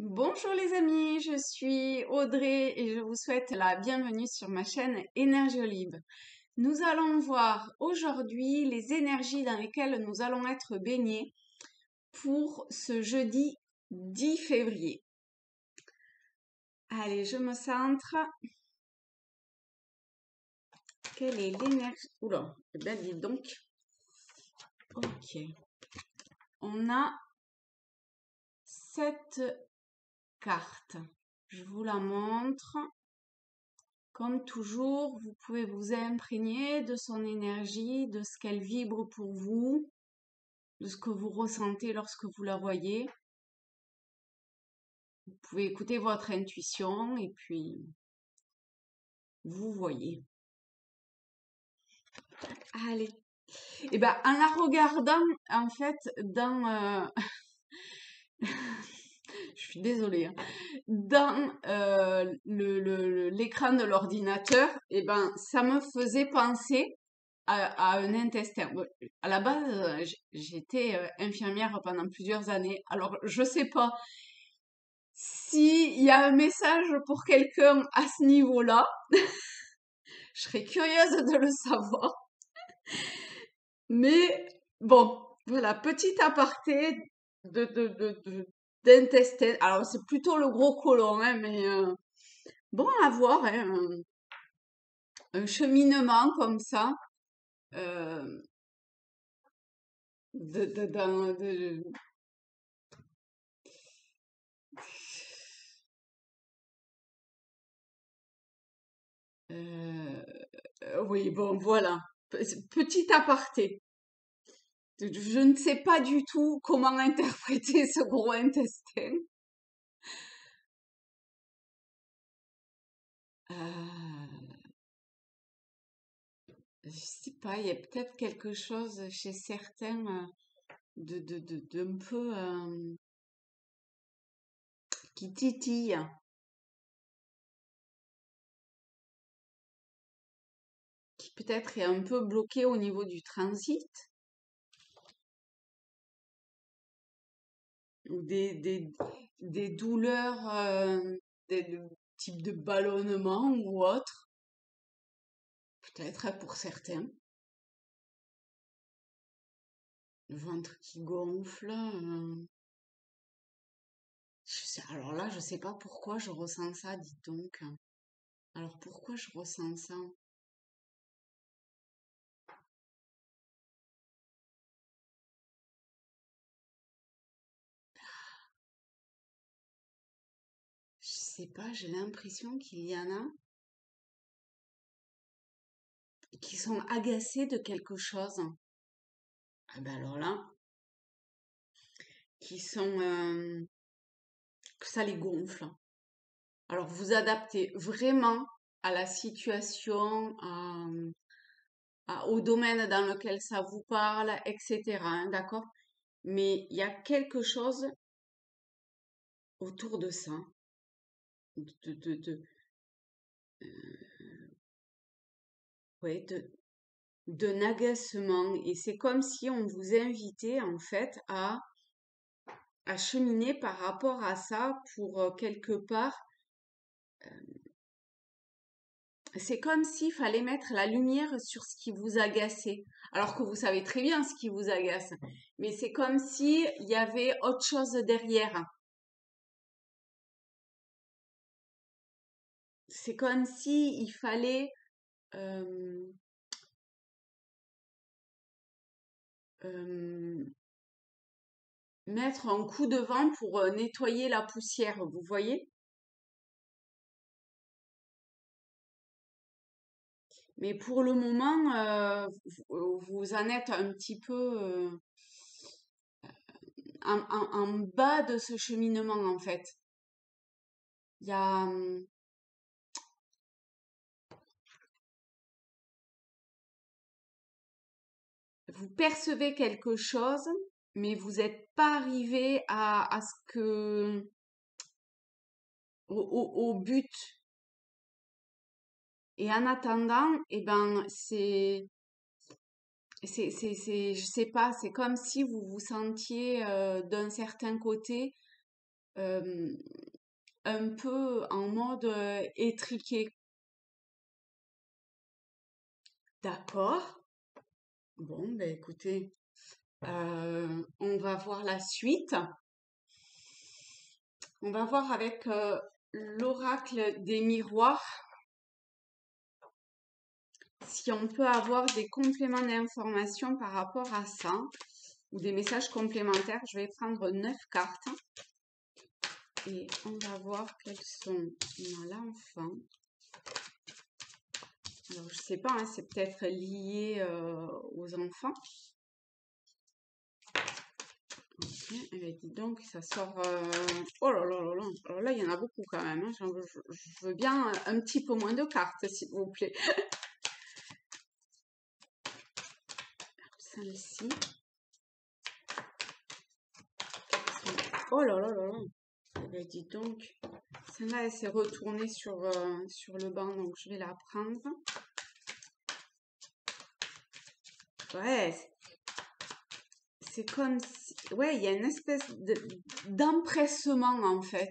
Bonjour les amis, je suis Audrey et je vous souhaite la bienvenue sur ma chaîne Énergie Libre. Nous allons voir aujourd'hui les énergies dans lesquelles nous allons être baignés pour ce jeudi 10 février. Allez, je me centre. Quelle est l'énergie? Oula, eh bien dis donc. Ok. On a 7 cartes. Je vous la montre. Comme toujours, vous pouvez vous imprégner de son énergie, de ce qu'elle vibre pour vous, de ce que vous ressentez lorsque vous la voyez. Vous pouvez écouter votre intuition et puis vous voyez. Allez. Et ben, en la regardant, en fait, dans... je suis désolée. Hein, dans l'écran de l'ordinateur, et ben, ça me faisait penser à un intestin. Bon, à la base, j'étais infirmière pendant plusieurs années. Alors, je sais pas s'il y a un message pour quelqu'un à ce niveau-là. Je serais curieuse de le savoir. Mais bon, voilà, petit aparté d'intestin. Alors, c'est plutôt le gros côlon, hein, mais bon à voir, hein, un cheminement comme ça. euh, de, de, de, de- euh, oui, bon, voilà. Petit aparté. Je ne sais pas du tout comment interpréter ce gros intestin. Euh, je sais pas, il y a peut-être quelque chose chez certains d'un peu qui titille, qui peut-être est un peu bloqué au niveau du transit, ou des douleurs, des types de ballonnement ou autre, peut-être pour certains. Le ventre qui gonfle. Alors là, je sais pas pourquoi je ressens ça, dites donc. Alors pourquoi je ressens ça? Je sais pas, j'ai l'impression qu'il y en a qui sont agacés de quelque chose. Ah ben alors là, qui sont que ça les gonfle. Alors vous adaptez vraiment à la situation, au domaine dans lequel ça vous parle, etc. Hein, d'accord? Mais il y a quelque chose autour de ça, de, ouais, d'un agacement. Et c'est comme si on vous invitait en fait à cheminer par rapport à ça pour quelque part. C'est comme s'il fallait mettre la lumière sur ce qui vous agaçait, alors que vous savez très bien ce qui vous agace. Mais c'est comme si il y avait autre chose derrière. C'est comme si il fallait euh, euh, mettre un coup de vent pour nettoyer la poussière, vous voyez? Mais pour le moment, vous en êtes un petit peu en bas de ce cheminement, en fait. Il y a, vous percevez quelque chose, mais vous n'êtes pas arrivé à ce que, au but. Et en attendant, eh ben, je sais pas, c'est comme si vous vous sentiez d'un certain côté euh, un peu en mode étriqué. D'accord. Bon, ben écoutez, on va voir la suite. On va voir avec l'oracle des miroirs si on peut avoir des compléments d'information par rapport à ça ou des messages complémentaires. Je vais prendre 9 cartes et on va voir quels sont. On a l'enfant. Alors, je sais pas, hein, c'est peut-être lié aux enfants. Ok, eh bien, dis donc, ça sort. Oh là là là là. Alors là, il y en a beaucoup quand même, hein. Je veux bien un petit peu moins de cartes, s'il vous plaît. Celle-ci. Oh là là là là. Eh bien, dis donc. Celle-là, elle s'est retournée sur le banc, donc je vais la prendre. Ouais, c'est comme si... Ouais, il y a une espèce d'empressement, en fait.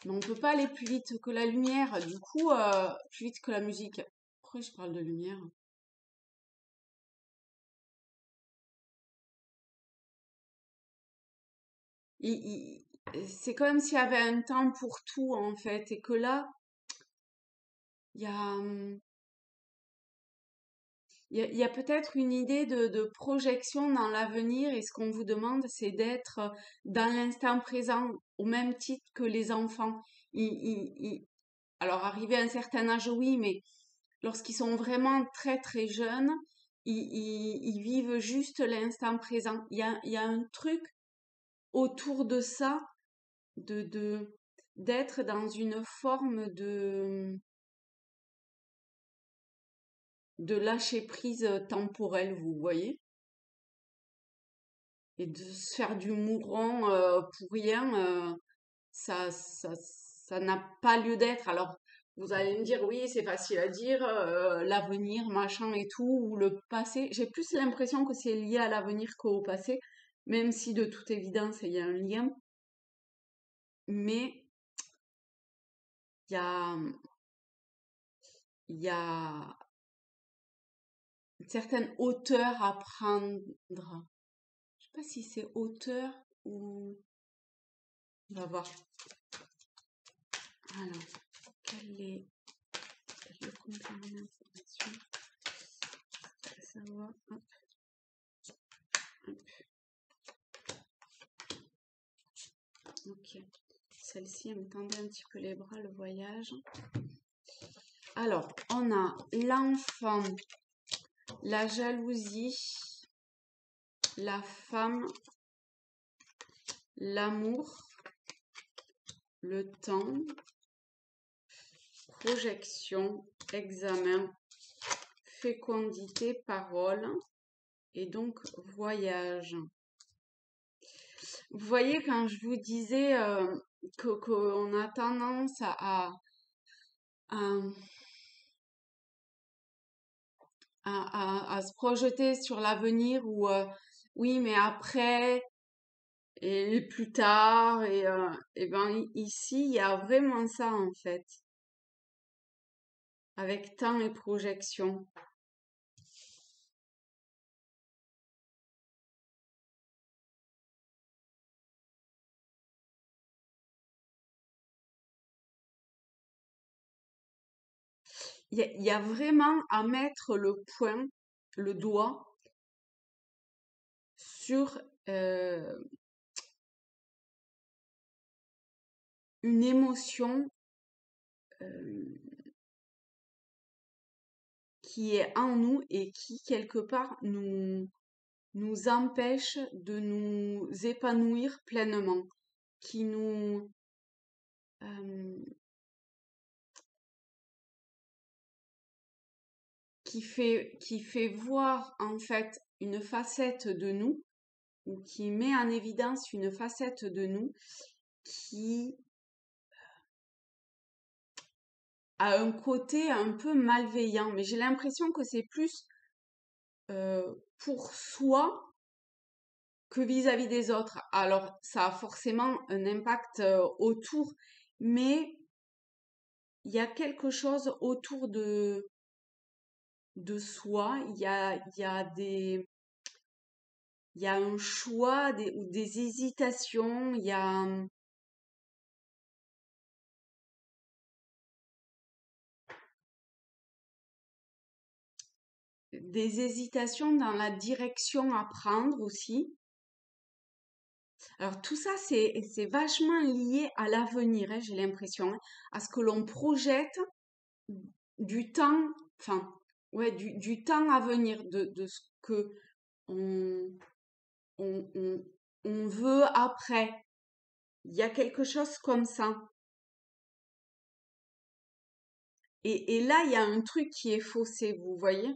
Mais on peut pas aller plus vite que la lumière. Du coup, plus vite que la musique. Pourquoi je parle de lumière? C'est comme s'il y avait un temps pour tout, en fait. Et que là, il y a... il y a peut-être une idée de projection dans l'avenir et ce qu'on vous demande, c'est d'être dans l'instant présent au même titre que les enfants. Alors, arrivé à un certain âge, oui, mais lorsqu'ils sont vraiment très très jeunes, ils vivent juste l'instant présent. Il y a un truc autour de ça, de d'être dans une forme de lâcher prise temporelle, vous voyez? Et de se faire du mourant pour rien, ça n'a pas lieu d'être. Alors, vous allez me dire, oui, c'est facile à dire, l'avenir, machin et tout, ou le passé. J'ai plus l'impression que c'est lié à l'avenir qu'au passé, même si de toute évidence, il y a un lien. Mais il y a, il y a une certaine hauteur à prendre. Je sais pas si c'est hauteur ou... On va voir. Alors, quel est le complément d'information? Savoir. Hop, hop. Ok. Celle-ci, elle me tendait un petit peu les bras, le voyage. Alors, on a l'enfant, la jalousie, la femme, l'amour, le temps, projection, examen, fécondité, parole et donc voyage. Vous voyez, quand je vous disais qu'on a tendance à, à se projeter sur l'avenir ou oui, mais après et plus tard et ben ici il y a vraiment ça en fait avec temps et projection. Il y a vraiment à mettre le point, le doigt sur une émotion euh, qui est en nous et qui quelque part nous empêche de nous épanouir pleinement, qui nous euh, qui fait voir en fait une facette de nous ou qui met en évidence une facette de nous qui a un côté un peu malveillant. Mais j'ai l'impression que c'est plus pour soi que vis-à-vis des autres. Alors, ça a forcément un impact autour, mais il y a quelque chose autour de soi. Il y a un choix, ou des hésitations, il y a des hésitations dans la direction à prendre aussi. Alors tout ça, c'est vachement lié à l'avenir, hein, j'ai l'impression, hein, à ce que l'on projette du temps, enfin, ouais, du temps à venir, de ce que on, on, on, on veut après. Il y a quelque chose comme ça. Et là, il y a un truc qui est faussé, vous voyez?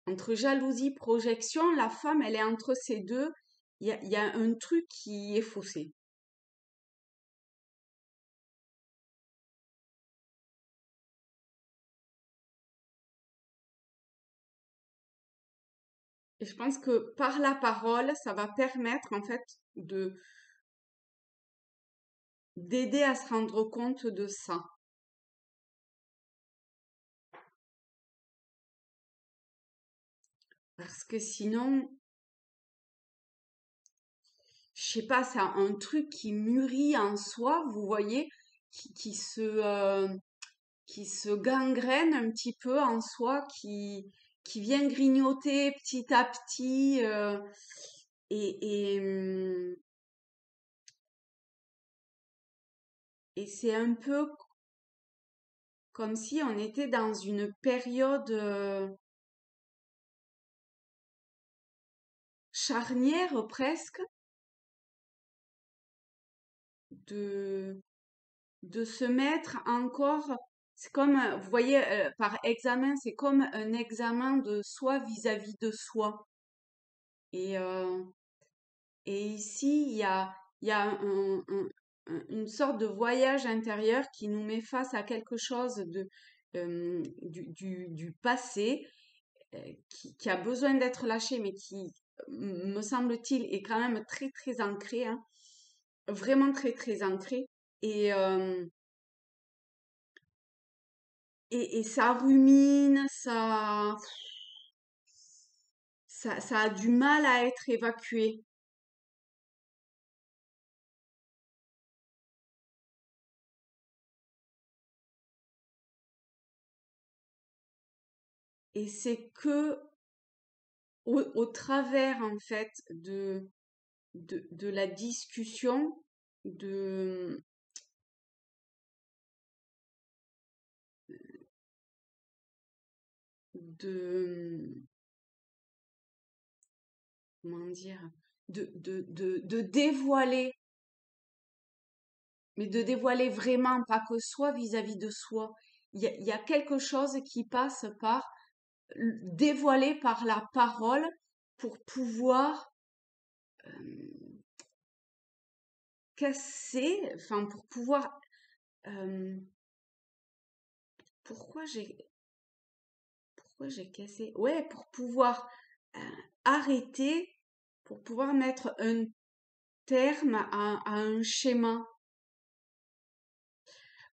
Entre jalousie, projection, la femme, elle est entre ces deux. Il y a un truc qui est faussé. Et je pense que par la parole, ça va permettre en fait de d'aider à se rendre compte de ça. Parce que sinon, je sais pas, c'est un truc qui mûrit en soi, vous voyez, qui se gangrène un petit peu en soi, qui vient grignoter petit à petit. Et, et, hum, et c'est un peu comme si on était dans une période charnière presque de, de se mettre encore. C'est comme, vous voyez, par examen, c'est comme un examen de soi vis-à-vis de soi. Et, euh, et ici, il y a une sorte de voyage intérieur qui nous met face à quelque chose du passé qui a besoin d'être lâché, mais qui, me semble-t-il, est quand même très très ancré, hein, vraiment très très ancré. Et, euh, et ça rumine, ça a du mal à être évacué. Et c'est que au travers, en fait, de la discussion, de, de, comment dire, de dévoiler, mais de dévoiler vraiment, pas que soi vis-à-vis de soi. Il y a quelque chose qui passe par dévoiler par la parole pour pouvoir casser, enfin pour pouvoir, euh, pourquoi j'ai cassé? Ouais, pour pouvoir euh, arrêter, pour pouvoir mettre un terme à un schéma.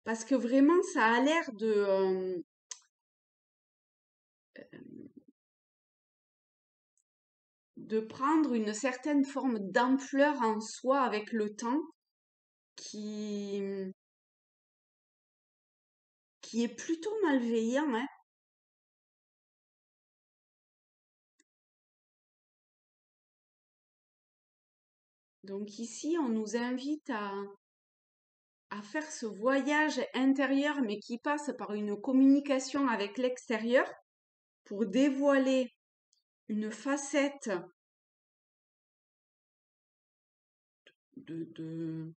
Parce que vraiment, ça a l'air de prendre une certaine forme d'ampleur en soi avec le temps qui, qui est plutôt malveillant, hein. Donc ici, on nous invite à faire ce voyage intérieur, mais qui passe par une communication avec l'extérieur pour dévoiler une facette de,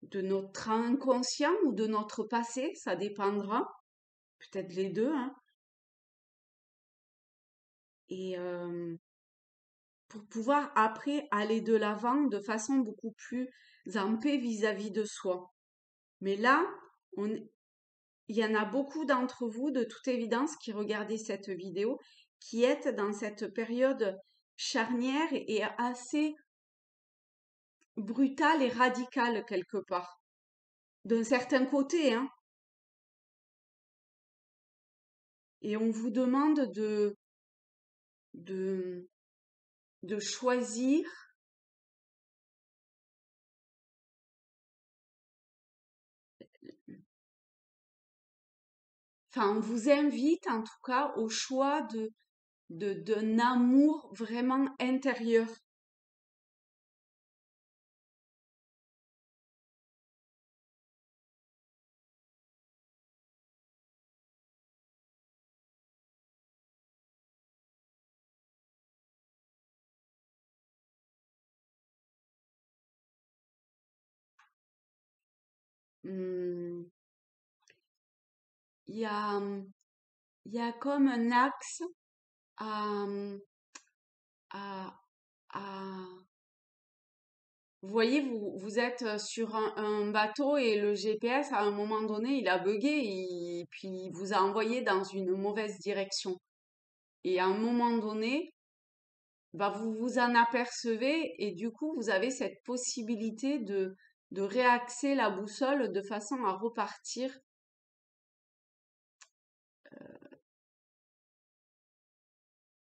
de notre inconscient ou de notre passé, ça dépendra, peut-être les deux, hein, et pour pouvoir après aller de l'avant de façon beaucoup plus en paix vis-à-vis de soi. Mais là, on, il y en a beaucoup d'entre vous, de toute évidence, qui regardez cette vidéo, qui êtes dans cette période charnière et assez brutale et radicale quelque part. D'un certain côté, hein. Et on vous demande de, de choisir. Enfin, on vous invite en tout cas au choix d'un amour vraiment intérieur. Hum, Il y a, il y a comme un axe à, à, à- vous voyez, vous êtes sur un bateau et le GPS, à un moment donné, il a bugué et puis il vous a envoyé dans une mauvaise direction. Et à un moment donné, bah, vous vous en apercevez et du coup, vous avez cette possibilité de réaxer la boussole de façon à repartir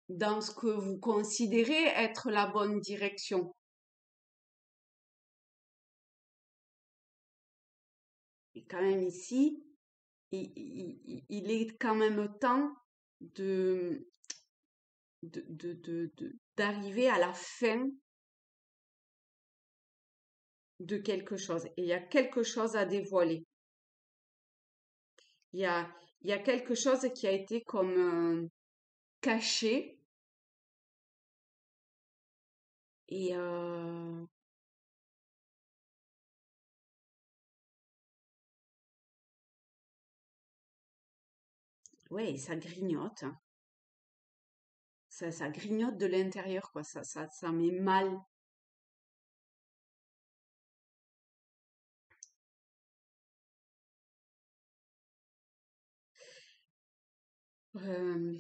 dans ce que vous considérez être la bonne direction. Et quand même ici, il est quand même temps de, d'arriver à la fin de quelque chose. Et il y a quelque chose à dévoiler. Il y a, il y a quelque chose qui a été comme caché. Et ouais, ça grignote, hein. Ça grignote de l'intérieur, quoi. Ça met mal. Euh,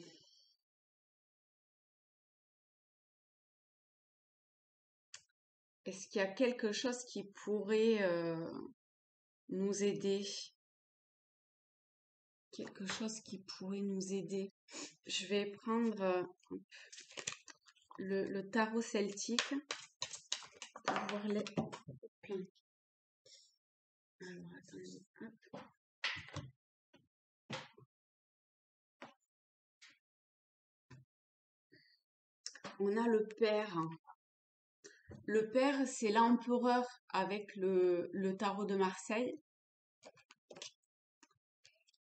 Est-ce qu'il y a quelque chose qui pourrait nous aider? Quelque chose qui pourrait nous aider. Je vais prendre le tarot celtique pour voir les plein. Alors, attendez. Hop. On a le père. Le père, c'est l'empereur avec le tarot de Marseille.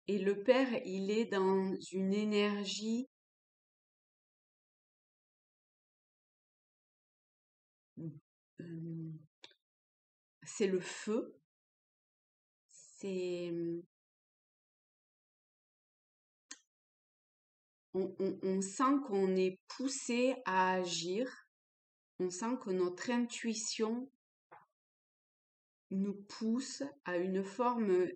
Et le père, il est dans une énergie, euh, c'est le feu. C'est, on sent qu'on est poussé à agir. On sent que notre intuition nous pousse à une forme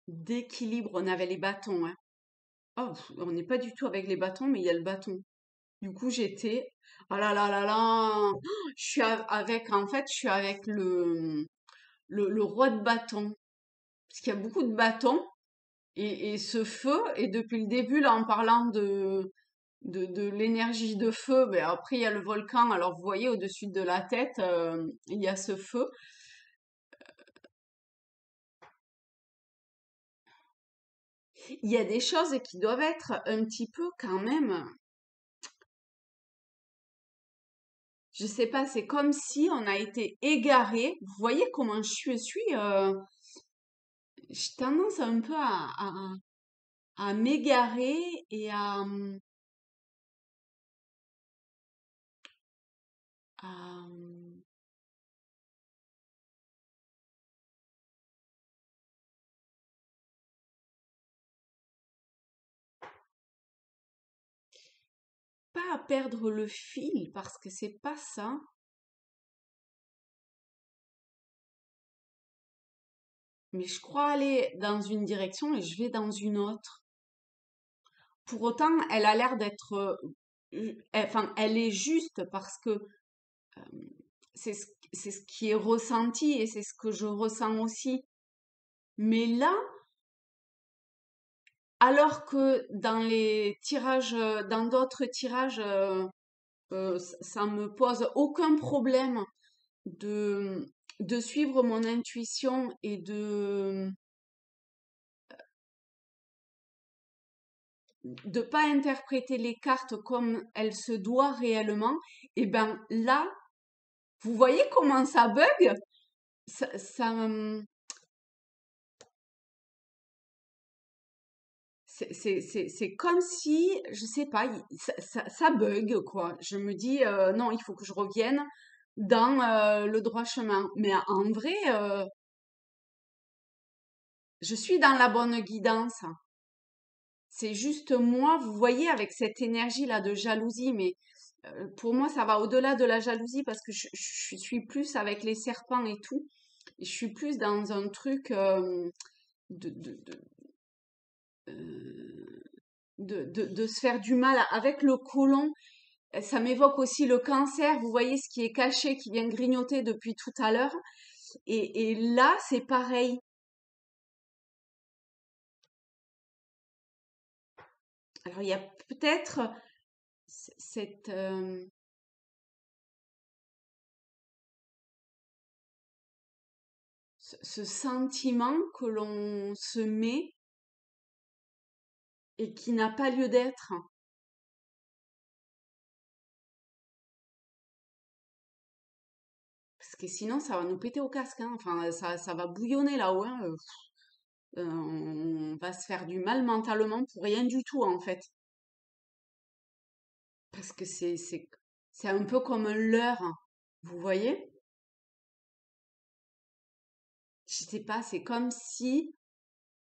d'équilibre. On avait les bâtons, hein. Oh, on n'est pas du tout avec les bâtons, mais il y a le bâton. Du coup, j'étais, ah là là là là, je suis avec, en fait, je suis avec le roi de bâton. Parce qu'il y a beaucoup de bâtons. Et ce feu, et depuis le début, là, en parlant de l'énergie de feu, ben après, il y a le volcan. Alors, vous voyez, au-dessus de la tête, il y a ce feu. Il y a des choses qui doivent être un petit peu quand même, je sais pas, c'est comme si on a été égaré. Vous voyez comment je suis, j'ai tendance un peu à m'égarer et à, pas à perdre le fil parce que c'est pas ça, mais je crois aller dans une direction et je vais dans une autre. Pour autant, elle a l'air d'être enfin, elle est juste parce que c'est ce qui est ressenti et c'est ce que je ressens aussi. Mais là, alors que dans les tirages, dans d'autres tirages, ça me pose aucun problème de, de suivre mon intuition et de pas interpréter les cartes comme elles se doivent réellement, et ben là, vous voyez comment ça bug? Ça, c'est comme si, je sais pas, ça bug, quoi. Je me dis, non, il faut que je revienne dans le droit chemin. Mais en vrai, je suis dans la bonne guidance. C'est juste moi, vous voyez, avec cette énergie-là de jalousie, mais pour moi, ça va au-delà de la jalousie parce que je suis plus avec les serpents et tout. Et je suis plus dans un truc de, euh, de se faire du mal avec le côlon. Ça m'évoque aussi le cancer, vous voyez ce qui est caché, qui vient grignoter depuis tout à l'heure. Et là, c'est pareil. Alors, il y a peut-être cette, ce sentiment que l'on se met et qui n'a pas lieu d'être. Parce que sinon, ça va nous péter au casque, hein. Enfin, ça va bouillonner là-haut, hein. On va se faire du mal mentalement pour rien du tout, en fait. Parce que c'est un peu comme un leurre, hein. Vous voyez? Je sais pas, c'est comme si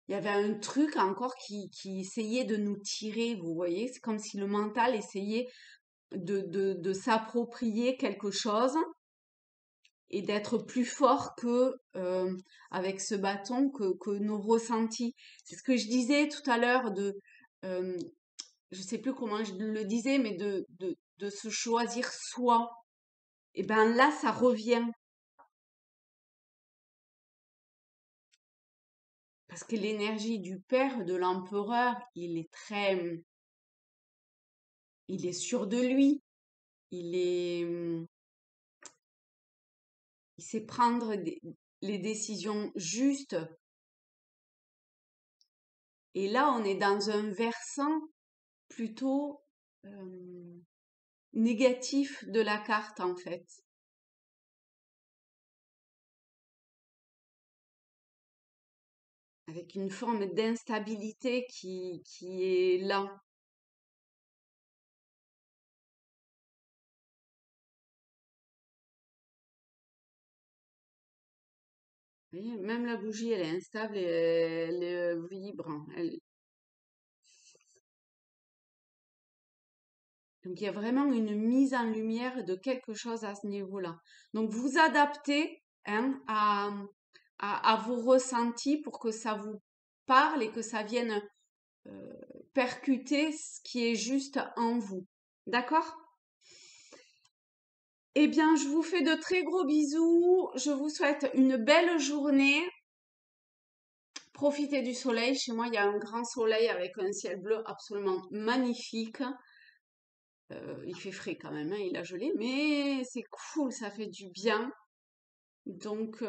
il y avait un truc encore qui essayait de nous tirer, vous voyez? C'est comme si le mental essayait de s'approprier quelque chose et d'être plus fort que avec ce bâton que nos ressentis. C'est ce que je disais tout à l'heure euh, je sais plus comment je le disais, mais de se choisir soi. Et ben là, ça revient. Parce que l'énergie du père, de l'empereur, il est sûr de lui. Il est, il sait prendre les décisions justes. Et là, on est dans un versant plutôt négatif de la carte, en fait. Avec une forme d'instabilité qui est là. Vous voyez, même la bougie, elle est instable et elle vibre. Donc, il y a vraiment une mise en lumière de quelque chose à ce niveau-là. Donc, vous adaptez, hein, à vos ressentis pour que ça vous parle et que ça vienne euh, percuter ce qui est juste en vous. D'accord? Eh bien, je vous fais de très gros bisous. Je vous souhaite une belle journée. Profitez du soleil. Chez moi, il y a un grand soleil avec un ciel bleu absolument magnifique. Il fait frais quand même, hein, il a gelé, mais c'est cool, ça fait du bien. Donc,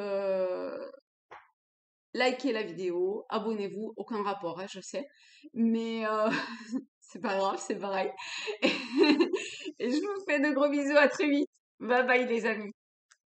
likez la vidéo, abonnez-vous, aucun rapport, hein, je sais, mais c'est pas grave, c'est pareil. Et je vous fais de gros bisous, à très vite. Bye bye les amis.